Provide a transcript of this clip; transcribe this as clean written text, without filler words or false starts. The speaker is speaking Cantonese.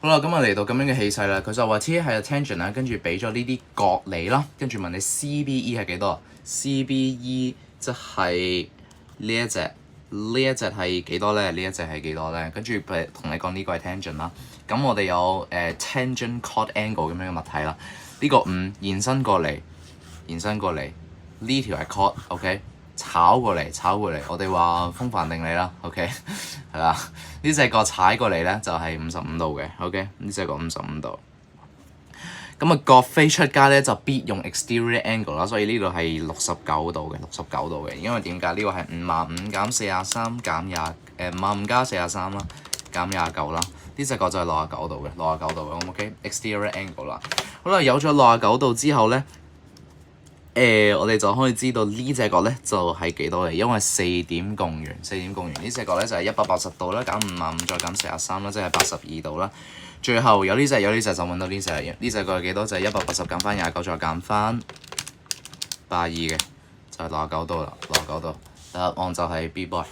好啦，咁啊嚟到咁樣嘅氣勢啦，佢就話 T 係 tangent 啦，跟住俾咗呢啲角你啦，跟住問你 CBE 係幾多 ？CBE 即係呢一隻係幾多咧？呢一隻係幾多咧？跟住同你講呢個係 tangent 啦。咁我哋有tangent chord angle 咁樣嘅物體啦。呢個5延伸過嚟，呢條係 chord，OK？炒過嚟，我哋話風帆定理啦 ，OK？ 係啦，呢隻角踩過嚟咧就係55度嘅 ，OK？ 呢隻角55度。咁啊，角飛出街咧就必用 exterior angle 啦，所以呢度係69度嘅，因為點解？呢個係55減43減55加43啦，減29啦，呢隻角就係69度嘅，OK？exterior angle 啦。好啦，有咗69度之後咧。我哋就可以知道呢隻角咧就係幾多嚟，因為4點共圓，呢隻角咧就係180度啦，減55再減43啦，即係82度啦。最後有呢隻就揾到呢隻角係幾多？就係180減翻29再減翻82嘅，就係69度啦，答案就係 B boy。